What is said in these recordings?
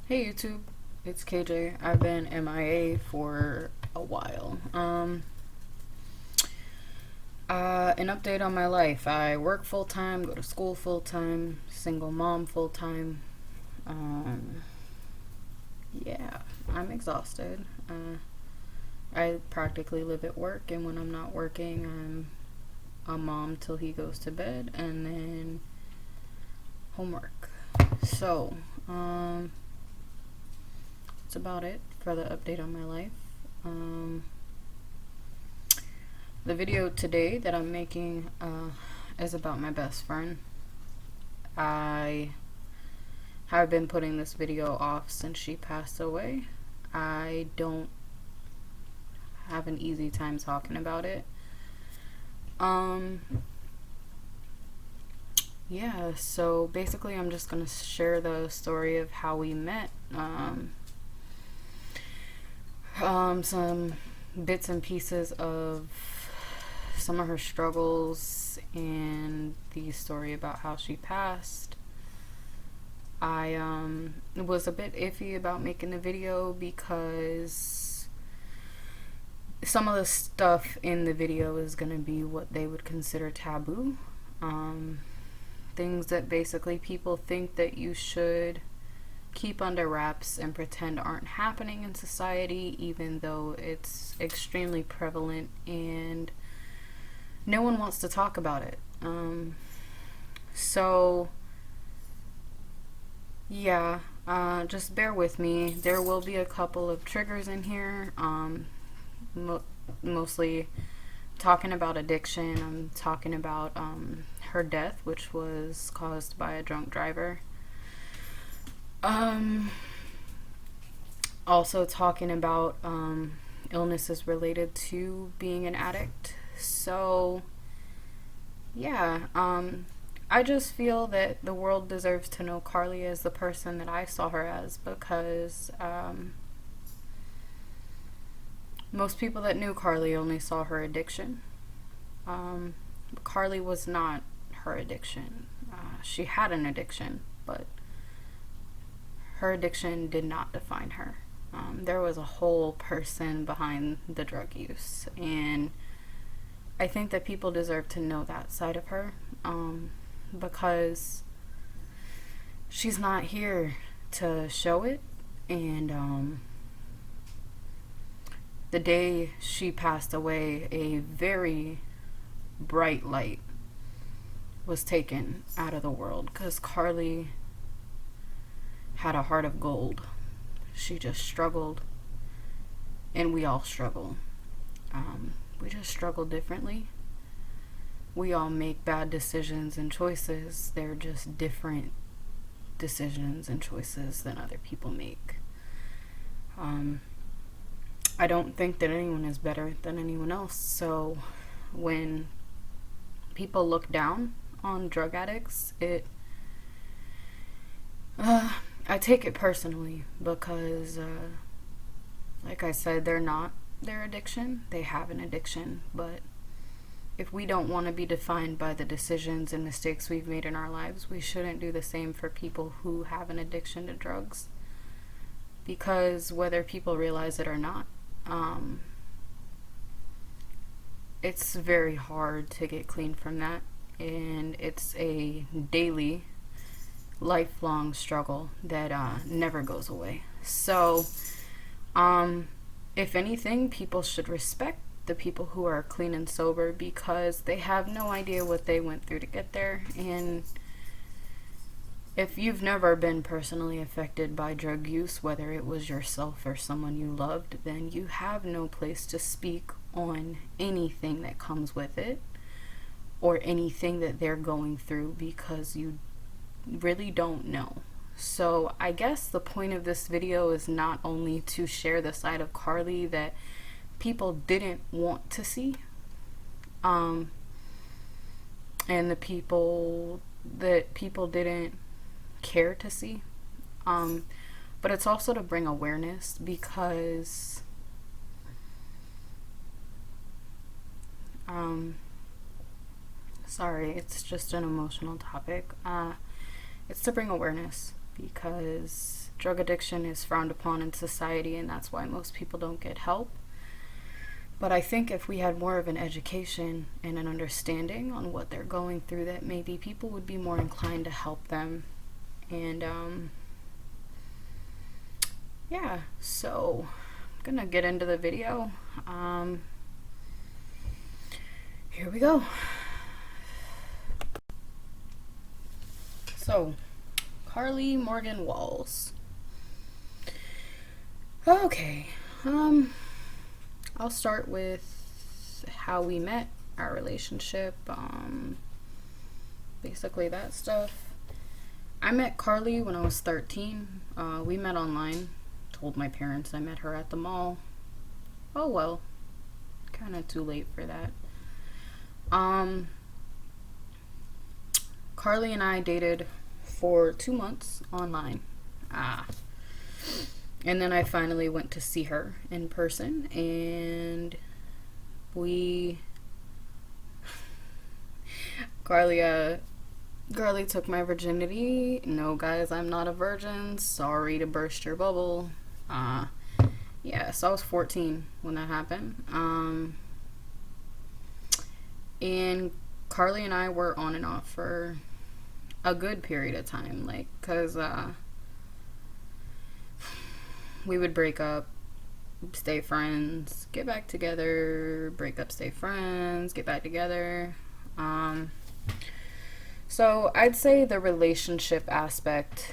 Hey YouTube, it's KJ. I've been MIA for a while. An update on my life. I work full time, go to school full time, single mom full time. Um, yeah, I'm exhausted. I practically live at work, and when I'm not working, I'm a mom till he goes to bed, and then homework. So, that's about it for the update on my life. Um, the video today that I'm making is about my best friend. I have been putting this video off since she passed away. I don't have an easy time talking about it. Yeah, so basically I'm just gonna share the story of how we met. Some bits and pieces of some of her struggles and the story about how she passed. I was a bit iffy about making the video because some of the stuff in the video is going to be what they would consider taboo. Things that basically people think that you should keep under wraps and pretend aren't happening in society, even though it's extremely prevalent and no one wants to talk about it. So yeah, just bear with me. There will be a couple of triggers in here. Mostly talking about addiction. I'm talking about her death, which was caused by a drunk driver. Also talking about illnesses related to being an addict. So yeah, I just feel that the world deserves to know Carly as the person that I saw her as, because most people that knew Carly only saw her addiction. Carly was not her addiction. She had an addiction, but her addiction did not define her. There was a whole person behind the drug use, and I think that people deserve to know that side of her, because she's not here to show it. And the day she passed away, a very bright light was taken out of the world, because Carly had a heart of gold. She just struggled, and we all struggle. We just struggle differently. We all make bad decisions and choices. They're just different decisions and choices than other people make. I don't think that anyone is better than anyone else. So when people look down on drug addicts, I take it personally, because like I said, they're not their addiction. They have an addiction, but if we don't want to be defined by the decisions and mistakes we've made in our lives, we shouldn't do the same for people who have an addiction to drugs. Because whether people realize it or not, it's very hard to get clean from that, and it's a daily, lifelong struggle that never goes away. So, if anything, people should respect the people who are clean and sober, because they have no idea what they went through to get there. And if you've never been personally affected by drug use, whether it was yourself or someone you loved, then you have no place to speak on anything that comes with it or anything that they're going through, because you really don't know. So I guess the point of this video is not only to share the side of Carly that people didn't want to see, and the people that people didn't care to see, but it's also to bring awareness, because sorry, it's just an emotional topic. It's to bring awareness, because drug addiction is frowned upon in society, and that's why most people don't get help. But I think if we had more of an education and an understanding on what they're going through, that maybe people would be more inclined to help them. And yeah, so I'm gonna get into the video. Here we go. So, Carly Morgan Walls. Okay, I'll start with how we met, our relationship, basically that stuff. I met Carly when I was 13. We met online. Told my parents I met her at the mall. Oh well, kind of too late for that. Carly and I dated for 2 months online. And then I finally went to see her in person, and Carly took my virginity. No, guys, I'm not a virgin. Sorry to burst your bubble. Yeah, so I was 14 when that happened. And Carly and I were on and off for a good period of time, like, cause we would break up, stay friends, get back together, break up, stay friends, get back together. So I'd say the relationship aspect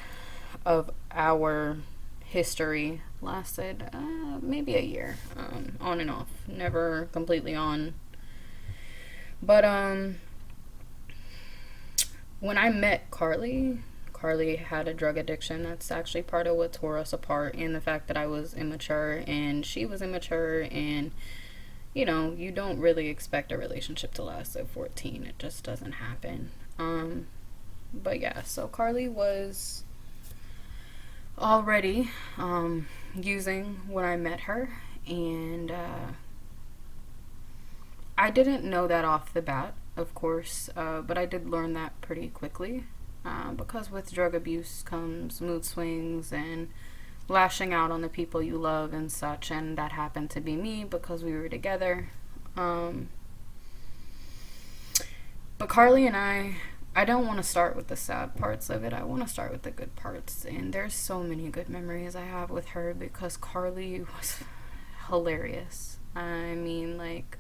of our history lasted maybe a year, on and off, never completely on. But when I met Carly had a drug addiction. That's actually part of what tore us apart, and the fact that I was immature and she was immature, and you know, you don't really expect a relationship to last at 14. It just doesn't happen. But yeah, so Carly was already using when I met her, and I didn't know that off the bat, of course, but I did learn that pretty quickly. Because with drug abuse comes mood swings and lashing out on the people you love and such, and that happened to be me because we were together. But Carly and I don't want to start with the sad parts of it. I want to start with the good parts, and there's so many good memories I have with her because Carly was hilarious. I mean, like,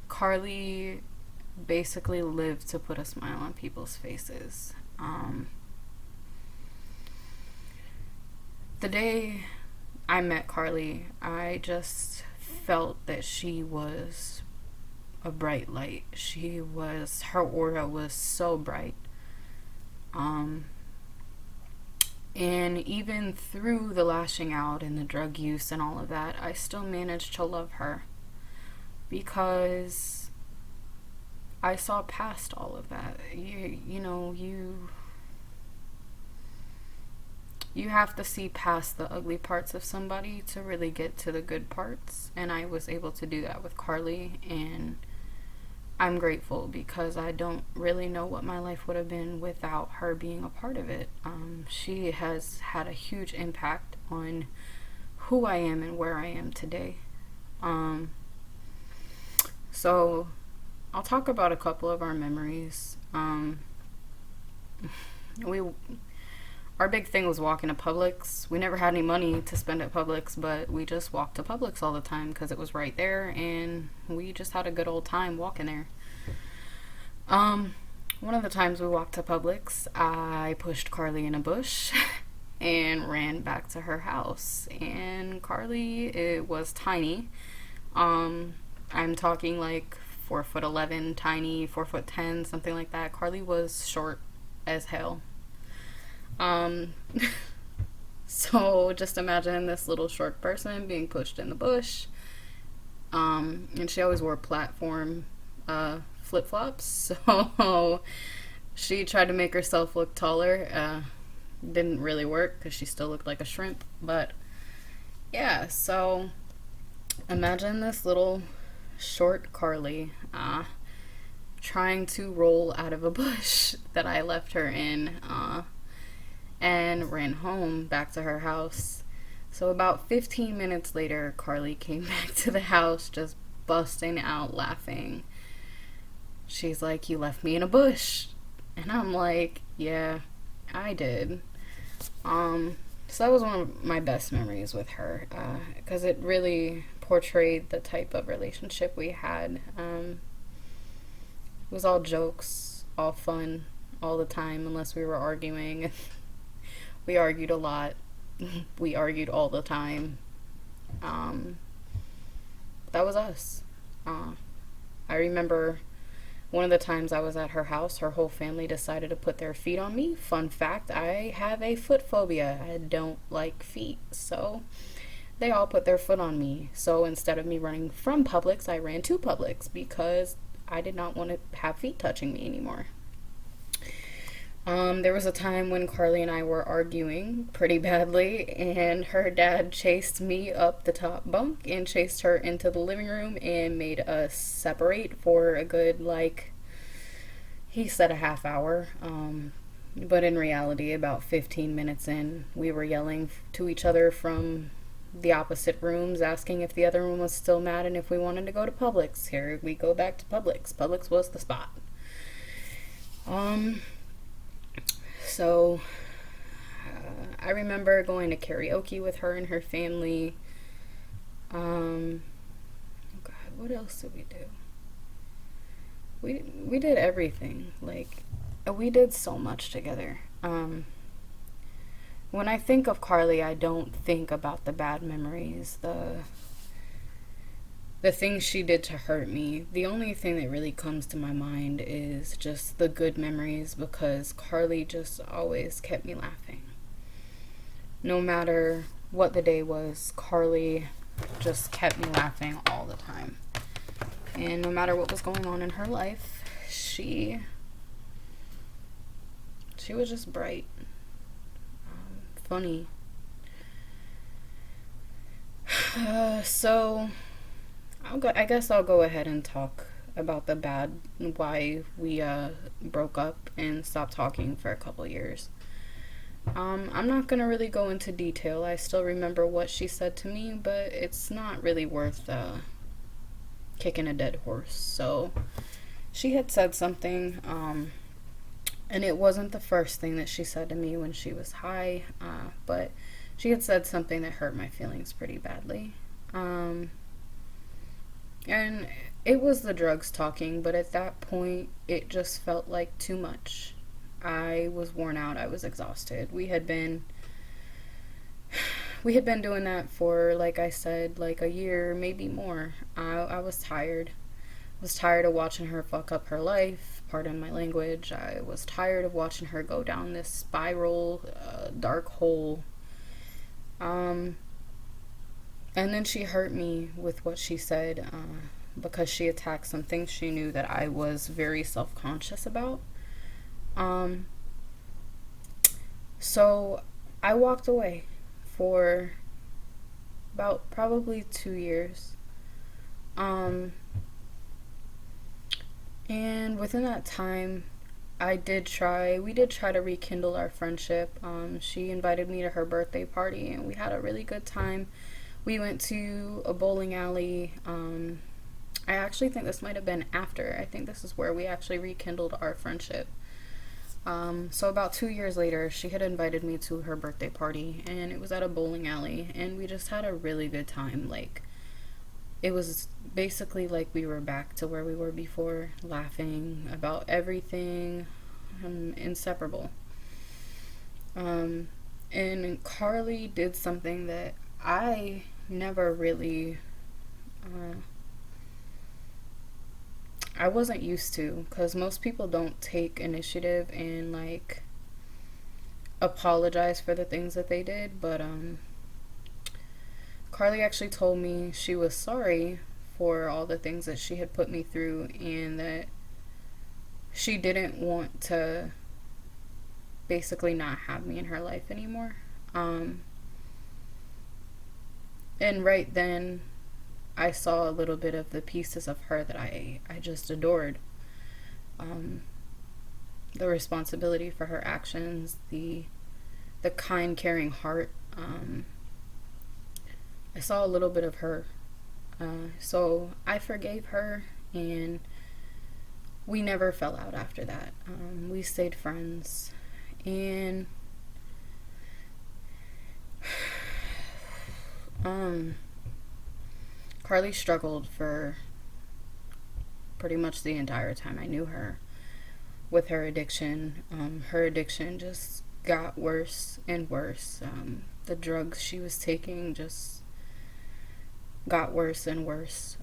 Carly basically lived to put a smile on people's faces. The day I met Carly, I just felt that she was a bright light. Her aura was so bright. And even through the lashing out and the drug use and all of that, I still managed to love her because I saw past all of that. You have to see past the ugly parts of somebody to really get to the good parts, and I was able to do that with Carly, and I'm grateful because I don't really know what my life would have been without her being a part of it. She has had a huge impact on who I am and where I am today. So I'll talk about a couple of our memories. Our big thing was walking to Publix. We never had any money to spend at Publix, but we just walked to Publix all the time because it was right there, and we just had a good old time walking there. One of the times we walked to Publix, I pushed Carly in a bush and ran back to her house. And Carly, it was tiny. I'm talking like 4'11", tiny, 4'10", something like that. Carly was short as hell. So just imagine this little short person being pushed in the bush. And she always wore platform flip-flops, so she tried to make herself look taller. Didn't really work because she still looked like a shrimp. But yeah, so imagine this little short Carly trying to roll out of a bush that I left her in. and ran home back to her house. So about 15 minutes later, Carly came back to the house just busting out laughing. She's like, "You left me in a bush." And I'm like, "Yeah, I did." So that was one of my best memories with her, because it really portrayed the type of relationship we had. It was all jokes, all fun, all the time, unless we were arguing. We argued a lot. We argued all the time. Um, that was us. I remember one of the times I was at her house, her whole family decided to put their feet on me. Fun fact, I have a foot phobia. I don't like feet. So they all put their foot on me. So instead of me running from Publix, I ran to Publix because I did not want to have feet touching me anymore. There was a time when Carly and I were arguing pretty badly, and her dad chased me up the top bunk and chased her into the living room and made us separate for a good, like, he said a half hour. But in reality, about 15 minutes in, we were yelling to each other from the opposite rooms, asking if the other room was still mad and if we wanted to go to Publix. Here we go back to Publix. Publix was the spot. So I remember going to karaoke with her and her family. Oh God, what else did we do? We did everything. Like, we did so much together. When I think of Carly, I don't think about the bad memories, the things she did to hurt me. The only thing that really comes to my mind is just the good memories, because Carly just always kept me laughing. No matter what the day was, Carly just kept me laughing all the time. And no matter what was going on in her life, she was just bright, funny. So I guess I'll go ahead and talk about the bad, why we broke up and stopped talking for a couple years. I'm not gonna really go into detail. I still remember what she said to me, but it's not really worth kicking a dead horse. So she had said something, and it wasn't the first thing that she said to me when she was high, but she had said something that hurt my feelings pretty badly. And it was the drugs talking, but at that point, it just felt like too much. I was worn out. I was exhausted. We had been doing that for, like I said, like a year, maybe more. I was tired. I was tired of watching her fuck up her life. Pardon my language. I was tired of watching her go down this spiral, dark hole. And then she hurt me with what she said, because she attacked some things she knew that I was very self-conscious about. So I walked away for about probably 2 years. And within that time, we did try to rekindle our friendship. She invited me to her birthday party, and we had a really good time. We went to a bowling alley. I actually think this might have been after. I think this is where we actually rekindled our friendship. So about 2 years later, she had invited me to her birthday party, and it was at a bowling alley, and we just had a really good time. Like, it was basically like we were back to where we were before, laughing about everything, inseparable. And Carly did something that I never really, I wasn't used to, because most people don't take initiative and, like, apologize for the things that they did. But Carly actually told me she was sorry for all the things that she had put me through, and that she didn't want to basically not have me in her life anymore. And right then, I saw a little bit of the pieces of her that I just adored. The responsibility for her actions, the the kind, caring heart. I saw a little bit of her. So I forgave her, and we never fell out after that. We stayed friends. And Carly struggled for pretty much the entire time I knew her with her addiction. Her addiction just got worse and worse. The drugs she was taking just got worse and worse.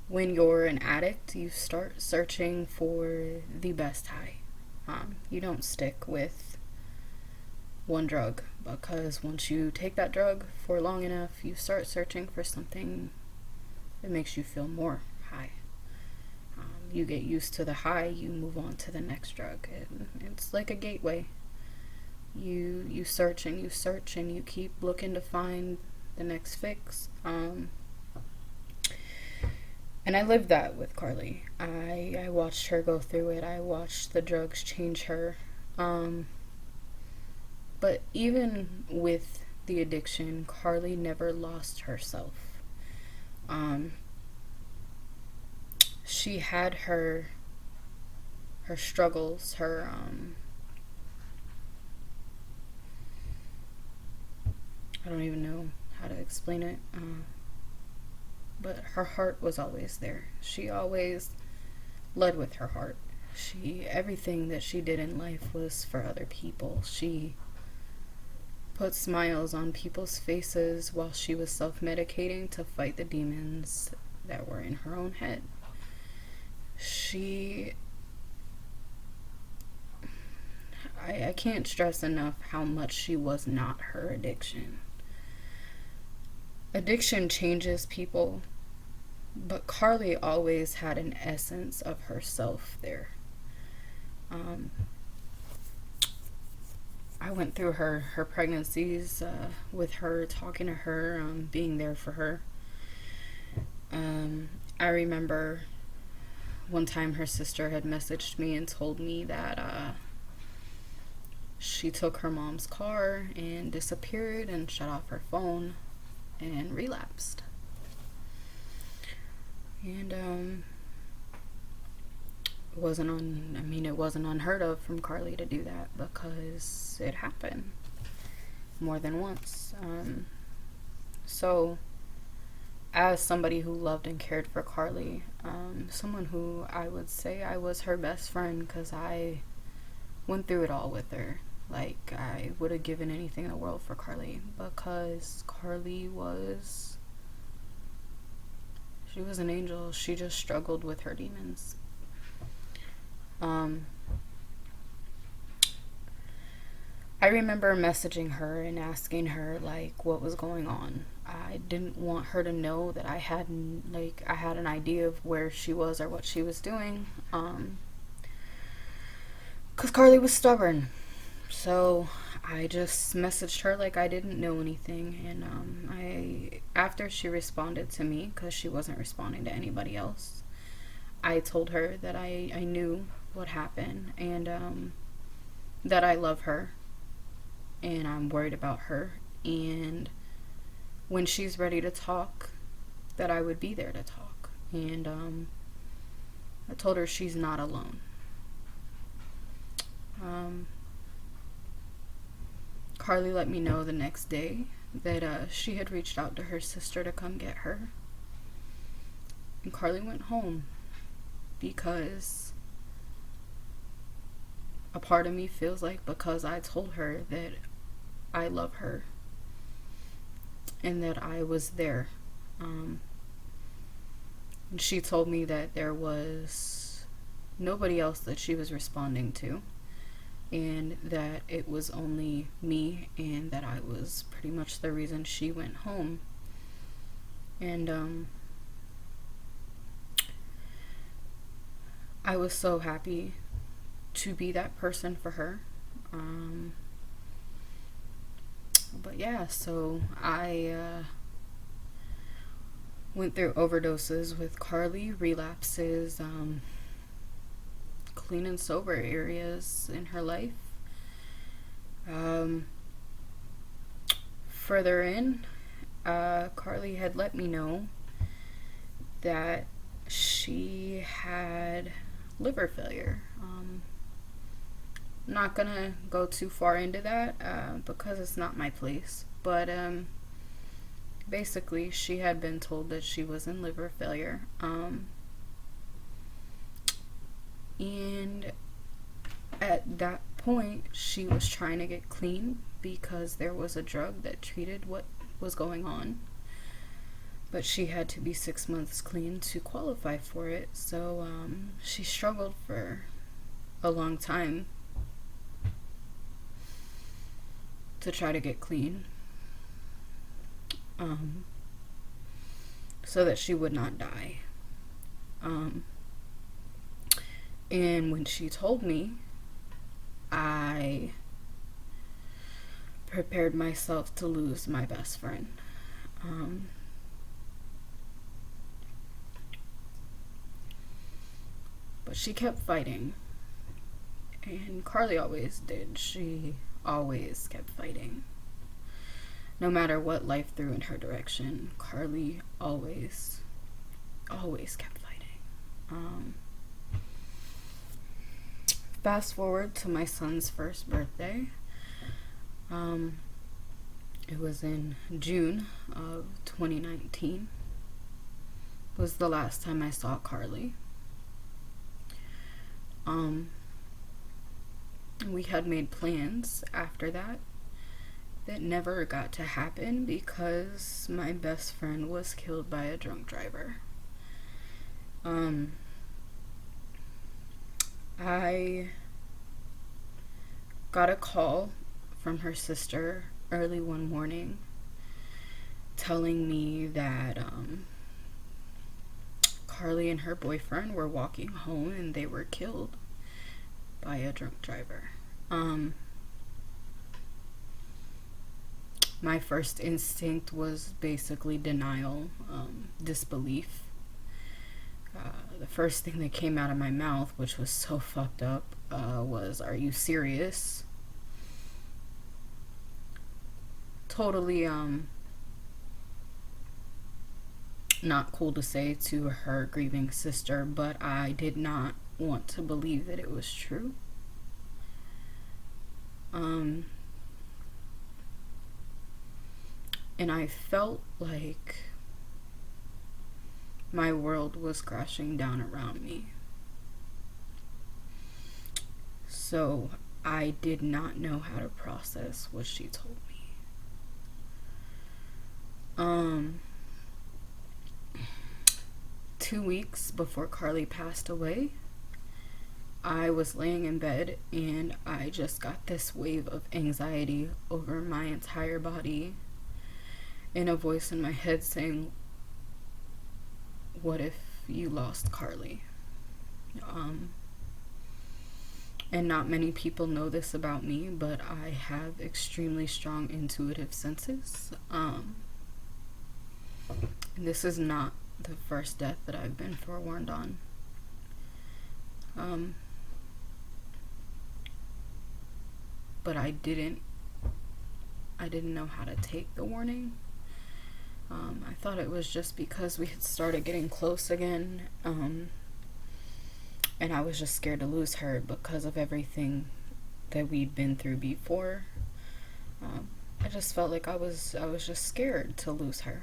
When you're an addict, you start searching for the best high. You don't stick with one drug, because once you take that drug for long enough, you start searching for something that makes you feel more high. You get used to the high, you move on to the next drug. It's like a gateway. You search and you search and you keep looking to find the next fix. And I lived that with Carly. I watched her go through it. I watched the drugs change her. But even with the addiction, Carly never lost herself. She had her struggles, her I don't even know how to explain it. But her heart was always there. She always led with her heart. Everything that she did in life was for other people. She put smiles on people's faces while she was self-medicating to fight the demons that were in her own head. I can't stress enough how much she was not her addiction. Addiction changes people, but Carly always had an essence of herself there. I went through her pregnancies with her, talking to her, being there for her. I remember one time her sister had messaged me and told me that she took her mom's car and disappeared and shut off her phone and relapsed. And it wasn't unheard of from Carly to do that, because it happened more than once. So as somebody who loved and cared for Carly, someone who I would say I was her best friend, because I went through it all with her. Like, I would have given anything in the world for Carly, because Carly was an angel. She just struggled with her demons. I remember messaging her and asking her, like, what was going on. I didn't want her to know that I had an idea of where she was or what she was doing, because Carly was stubborn. So I just messaged her like I didn't know anything. And after she responded to me, because she wasn't responding to anybody else, I told her that I knew what happened, and that I love her and I'm worried about her, and when she's ready to talk, that I would be there to talk. And I told her she's not alone. Carly let me know the next day that she had reached out to her sister to come get her. And Carly went home, because a part of me feels like, because I told her that I love her and that I was there. And she told me that there was nobody else that she was responding to, and that it was only me, and that I was pretty much the reason she went home. And I was so happy to be that person for her. But yeah, so I went through overdoses with Carly, relapses. clean and sober areas in her life. Um, Further in, Carly had let me know that she had liver failure. I'm not gonna go too far into that because it's not my place. But basically, she had been told that she was in liver failure. And at that point, she was trying to get clean because there was a drug that treated what was going on. But she had to be 6 months clean to qualify for it. So she struggled for a long time to try to get clean, so that she would not die. And when she told me, I prepared myself to lose my best friend. But she kept fighting. And Carly always did. She always kept fighting. No matter what life threw in her direction, Carly always kept fighting. Fast forward to my son's first birthday. It was in June of 2019. Was the last time I saw Carly. We had made plans after that never got to happen because my best friend was killed by a drunk driver. I got a call from her sister early one morning telling me that Carly and her boyfriend were walking home and they were killed by a drunk driver. My first instinct was basically denial, disbelief. The first thing that came out of my mouth, which was so fucked up, was, "Are you serious?" Totally, not cool to say to her grieving sister, but I did not want to believe that it was true. And I felt like my world was crashing down around me. So I did not know how to process what she told me. 2 weeks before Carly passed away, I was laying in bed and I just got this wave of anxiety over my entire body, and a voice in my head saying, "What if you lost Carly?" And not many people know this about me, but I have extremely strong intuitive senses. And this is not the first death that I've been forewarned on. But I didn't know how to take the warning. I thought it was just because we had started getting close again, and I was just scared to lose her because of everything that we'd been through before. I just felt like I was just scared to lose her.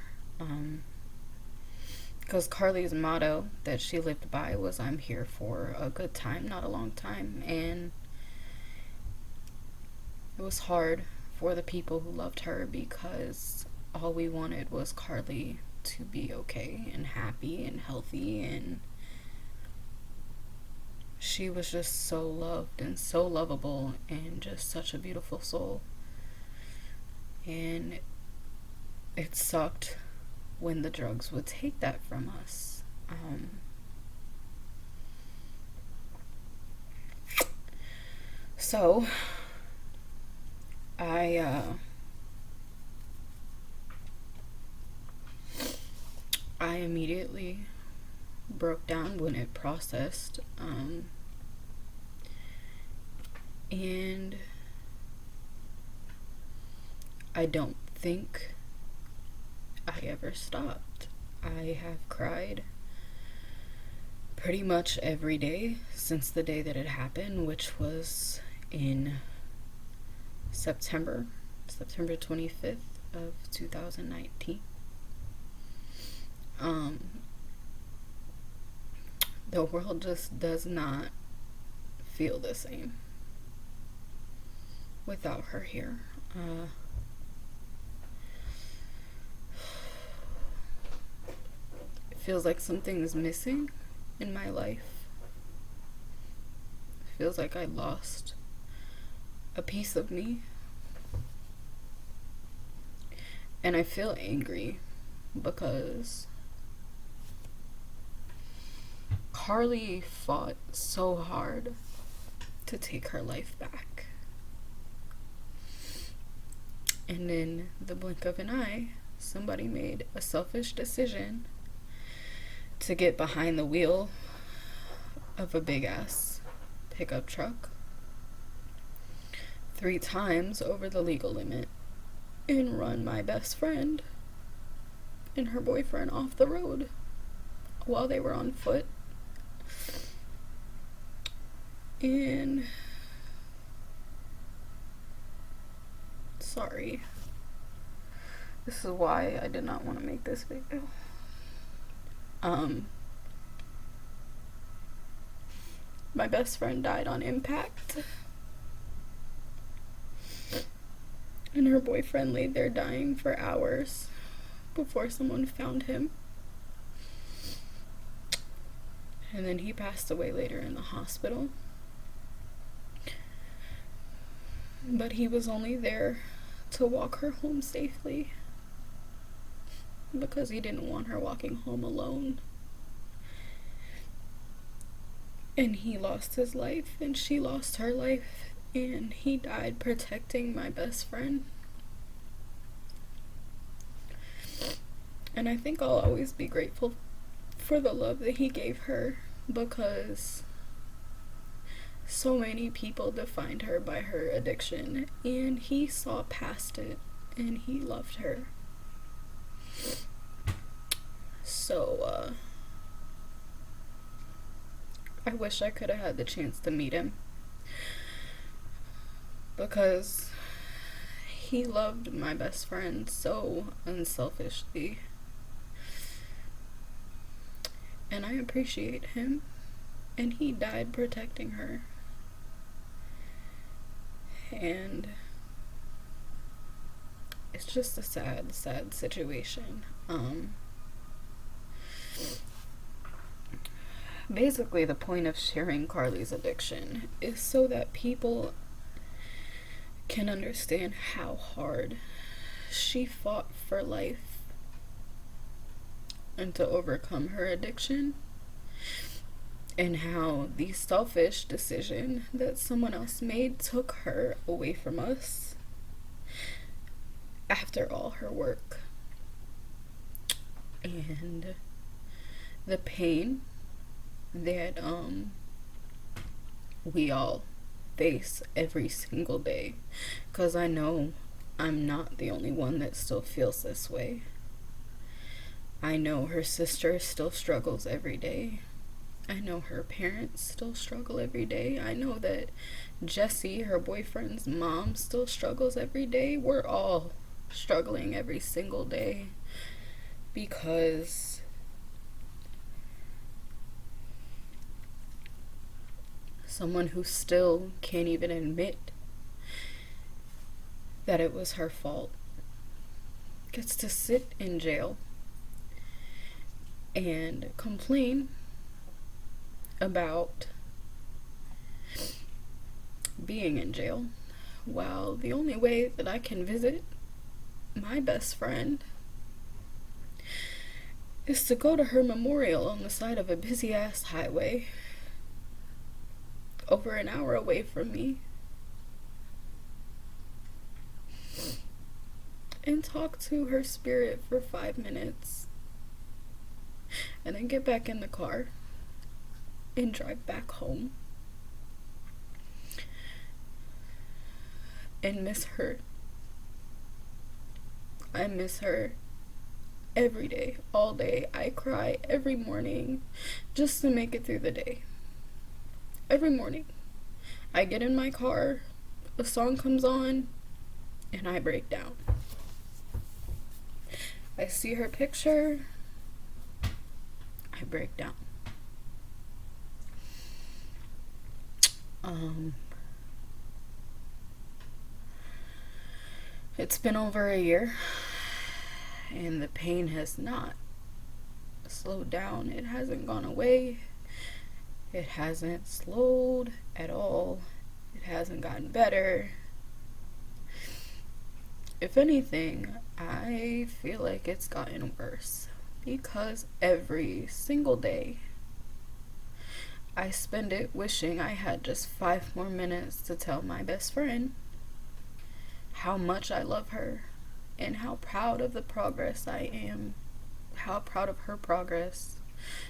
Because Carly's motto that she lived by was, "I'm here for a good time, not a long time." And it was hard for the people who loved her because all we wanted was Carly to be okay and happy and healthy, and she was just so loved and so lovable and just such a beautiful soul. And it sucked when the drugs would take that from us. So I immediately broke down when it processed. And I don't think I ever stopped. I have cried pretty much every day since the day that it happened, which was in September 25th of 2019. The world just does not feel the same without her here. It feels like something's missing in my life. It feels like I lost a piece of me. And I feel angry because Carly fought so hard to take her life back. And in the blink of an eye, somebody made a selfish decision to get behind the wheel of a big ass pickup truck 3 times over the legal limit and run my best friend and her boyfriend off the road while they were on foot. And sorry, this is why I did not want to make this video. My best friend died on impact, and her boyfriend laid there dying for hours before someone found him. And then he passed away later in the hospital. But he was only there to walk her home safely because he didn't want her walking home alone. And he lost his life, and she lost her life, and he died protecting my best friend. And I think I'll always be grateful for the love that he gave her, because so many people defined her by her addiction, and he saw past it, and he loved her. So, I wish I could have had the chance to meet him, because he loved my best friend so unselfishly. And I appreciate him, and he died protecting her. And it's just a sad, sad situation. Basically, the point of sharing Carly's addiction is so that people can understand how hard she fought for life and to overcome her addiction, and how the selfish decision that someone else made took her away from us after all her work. And the pain that we all face every single day, because I know I'm not the only one that still feels this way. I know her sister still struggles every day. I know her parents still struggle every day. I know that Jessie, her boyfriend's mom, still struggles every day. We're all struggling every single day, because someone who still can't even admit that it was her fault gets to sit in jail and complain about being in jail, while the only way that I can visit my best friend is to go to her memorial on the side of a busy ass highway over an hour away from me, and talk to her spirit for 5 minutes, and then get back in the car and drive back home. and miss her. I miss her every day, all day. I cry every morning just to make it through the day. Every morning. I get in my car, a song comes on, and I break down. I see her picture, I break down. It's been over a year, and the pain has not slowed down. It hasn't gone away. It hasn't slowed at all. It hasn't gotten better. If anything, I feel like it's gotten worse, because every single day I spend it wishing I had just 5 more minutes to tell my best friend how much I love her and how proud of the progress I am, how proud of her progress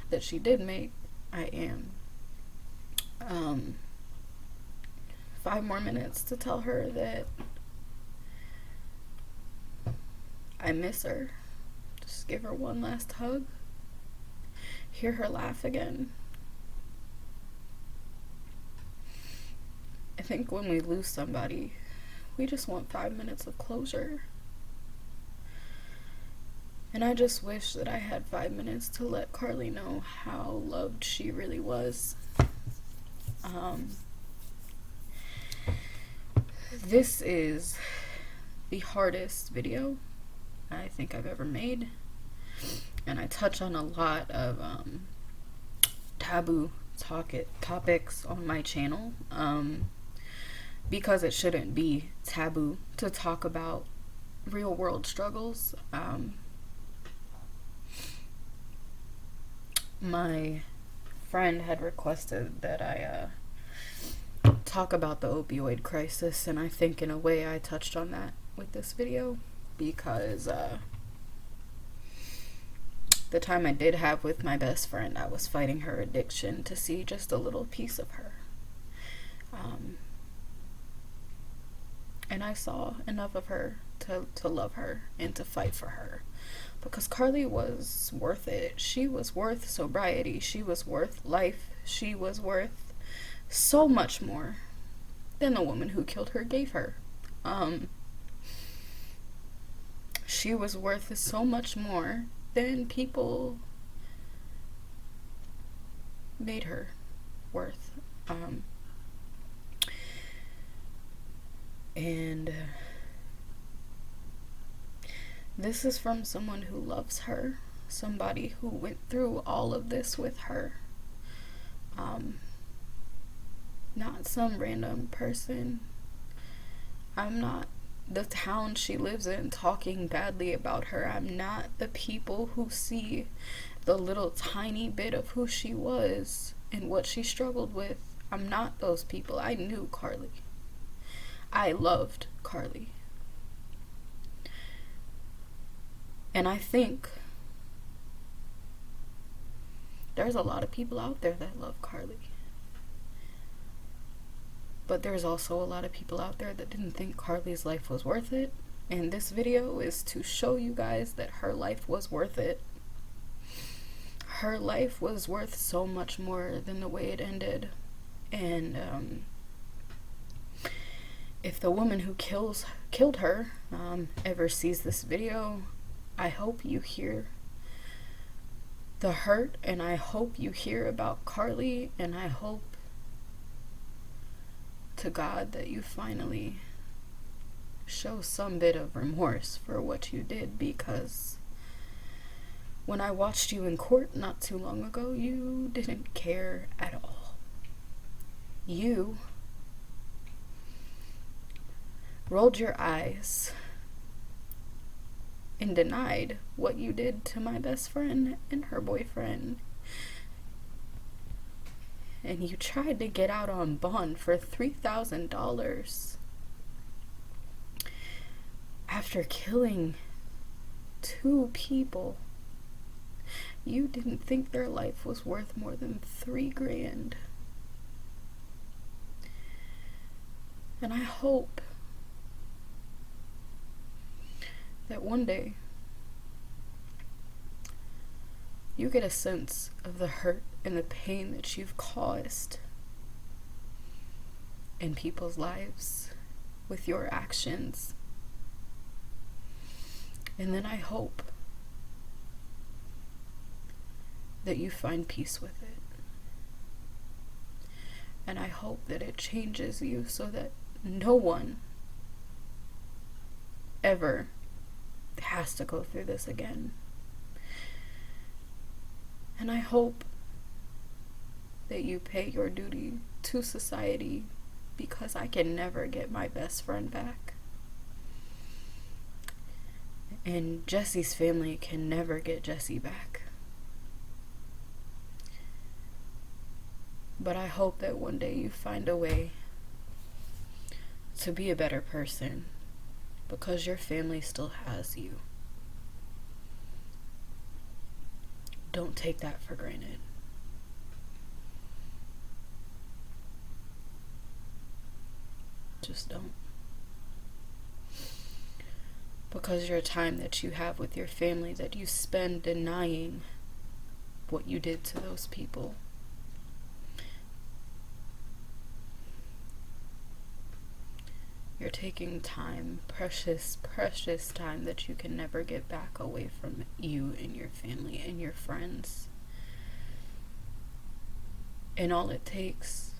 that she did make I am. 5 more minutes to tell her that I miss her. Just give her one last hug. Hear her laugh again. I think when we lose somebody, we just want 5 minutes of closure. And I just wish that I had 5 minutes to let Carly know how loved she really was. This is the hardest video I think I've ever made, and I touch on a lot of taboo topics on my channel, because it shouldn't be taboo to talk about real world struggles. My friend had requested that I talk about the opioid crisis, and I think in a way I touched on that with this video, because the time I did have with my best friend, I was fighting her addiction to see just a little piece of her. And I saw enough of her to love her and to fight for her, because Carly was worth it. She was worth sobriety. She was worth life. She was worth so much more than the woman who killed her gave her. She was worth so much more than people made her worth. And this is from someone who loves her, somebody who went through all of this with her. Not some random person. I'm not the town she lives in talking badly about her. I'm not the people who see the little tiny bit of who she was and what she struggled with. I'm not those people. I knew Carly. I loved Carly. And I think there's a lot of people out there that love Carly. But there's also a lot of people out there that didn't think Carly's life was worth it. And this video is to show you guys that her life was worth it. Her life was worth so much more than the way it ended. And if the woman who killed her ever sees this video, I hope you hear the hurt, and I hope you hear about Carly, and I hope to God that you finally show some bit of remorse for what you did, because when I watched you in court not too long ago, you didn't care at all. You rolled your eyes and denied what you did to my best friend and her boyfriend. And you tried to get out on bond for $3,000 after killing 2 people. You didn't think their life was worth more than $3,000. And I hope that one day you get a sense of the hurt and the pain that you've caused in people's lives with your actions. And then I hope that you find peace with it. And I hope that it changes you so that no one ever has to go through this again. And I hope that you pay your duty to society, because I can never get my best friend back. And Jesse's family can never get Jesse back. But I hope that one day you find a way to be a better person, because your family still has you. Don't take that for granted. Just don't. Because your time that you have with your family that you spend denying what you did to those people, you're taking time, precious, precious time that you can never get back away from you and your family and your friends. And all it takes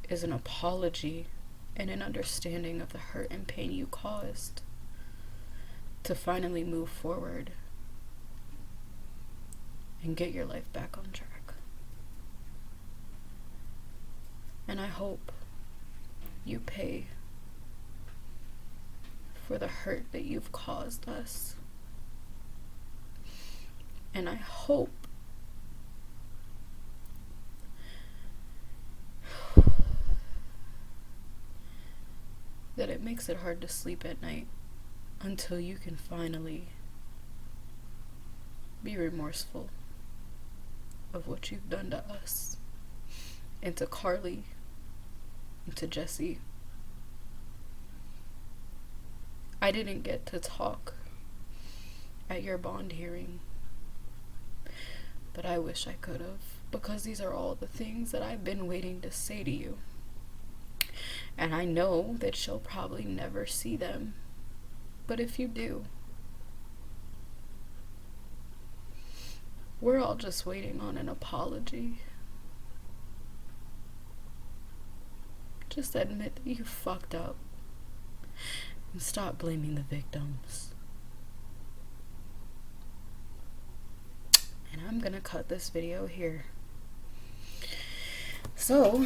is an apology and an understanding of the hurt and pain you caused to finally move forward and get your life back on track. And I hope you pay for the hurt that you've caused us. And I hope that it makes it hard to sleep at night until you can finally be remorseful of what you've done to us, and to Carly, and to Jesse. I didn't get to talk at your bond hearing, but I wish I could have, because these are all the things that I've been waiting to say to you. And I know that you'll probably never see them, but if you do, we're all just waiting on an apology. Just admit that you fucked up and stop blaming the victims. And I'm gonna cut this video here. So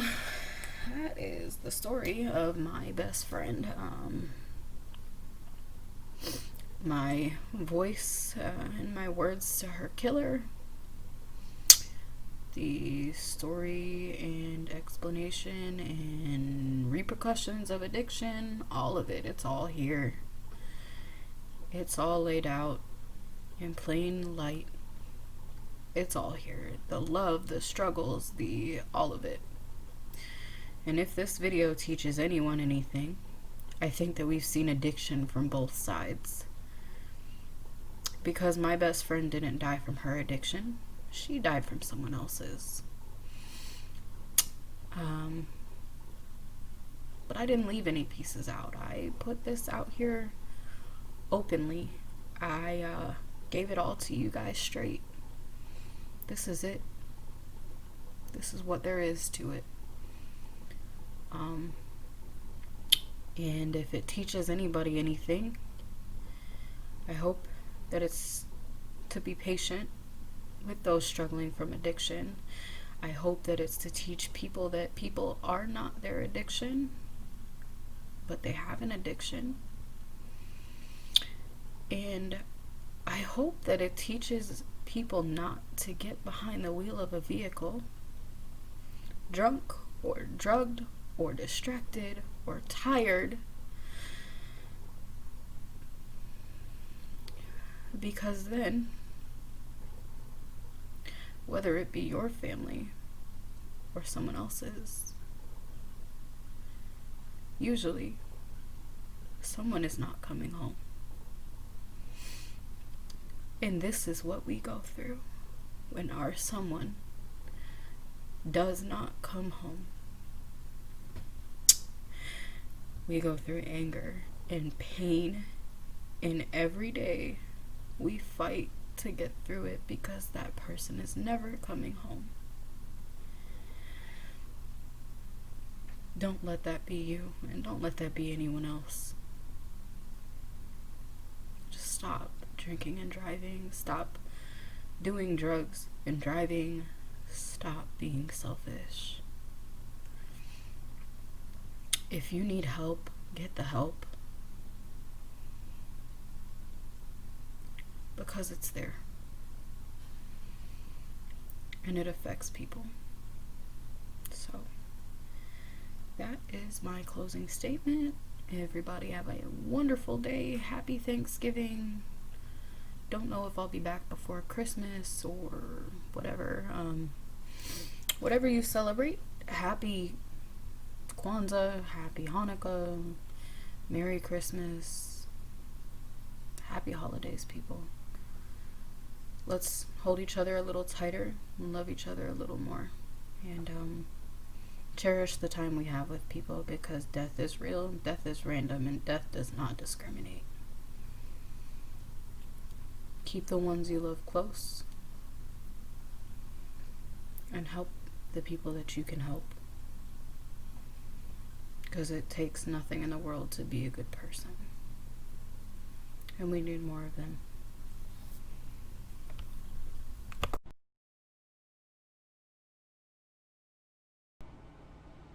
that is the story of my best friend. My voice and my words to her killer. The story and explanation and repercussions of addiction, all of it, it's all here. It's all laid out in plain light. It's all here. The love, the struggles, all of it. And if this video teaches anyone anything, I think that we've seen addiction from both sides. Because my best friend didn't die from her addiction. She died from someone else's. But I didn't leave any pieces out. I put this out here openly. I gave it all to you guys straight. This is it. This is what there is to it. And if it teaches anybody anything, I hope that it's to be patient with those struggling from addiction. I hope that it's to teach people that people are not their addiction, but they have an addiction. And I hope that it teaches people not to get behind the wheel of a vehicle drunk or drugged or distracted or tired, because then, whether it be your family or someone else's, usually someone is not coming home. And this is what we go through when our someone does not come home. We go through anger and pain, and every day we fight to get through it because that person is never coming home. Don't let that be you, and don't let that be anyone else. Just stop drinking and driving. Stop doing drugs and driving. Stop being selfish. If you need help, get the help. Because it's there. And it affects people. So, that is my closing statement. Everybody have a wonderful day. Happy Thanksgiving. Don't know if I'll be back before Christmas or whatever. Whatever you celebrate. Happy Kwanzaa. Happy Hanukkah. Merry Christmas. Happy holidays, people. Let's hold each other a little tighter and love each other a little more. And cherish the time we have with people, because death is real, death is random, and death does not discriminate. Keep the ones you love close and help the people that you can help, because it takes nothing in the world to be a good person, and we need more of them.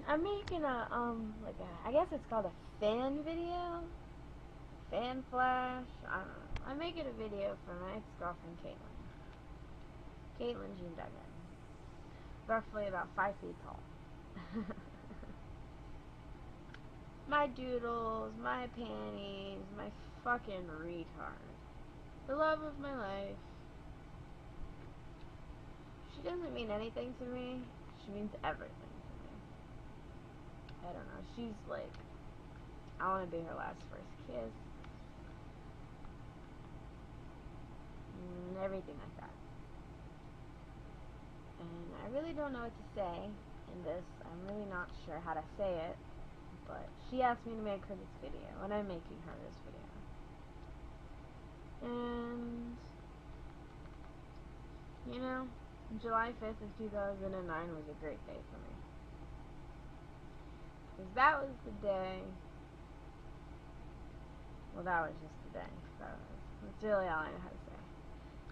I'm making I guess it's called a fan video? Fan flash? I don't know. I'm making a video for my ex-girlfriend, Caitlin. Caitlin Jean Duggan. Roughly about 5 feet tall. My doodles, my panties, my fucking retard. The love of my life. She doesn't mean anything to me. She means everything to me. I don't know. She's like, I want to be her last first kiss. And everything like that. And I really don't know what to say in this. I'm really not sure how to say it. But she asked me to make her this video, and I'm making her this video. And, you know, July 5th of 2009 was a great day for me. Because that was the day. Well, that was just the day. That's really all I know how to say.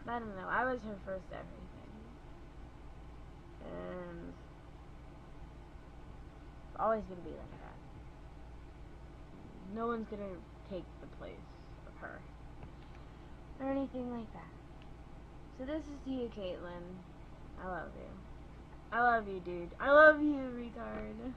But I don't know. I was her first everything. And it's always going to be like that. No one's going to take the place of her. Or anything like that. So this is to you, Caitlin. I love you. I love you, dude. I love you, retard.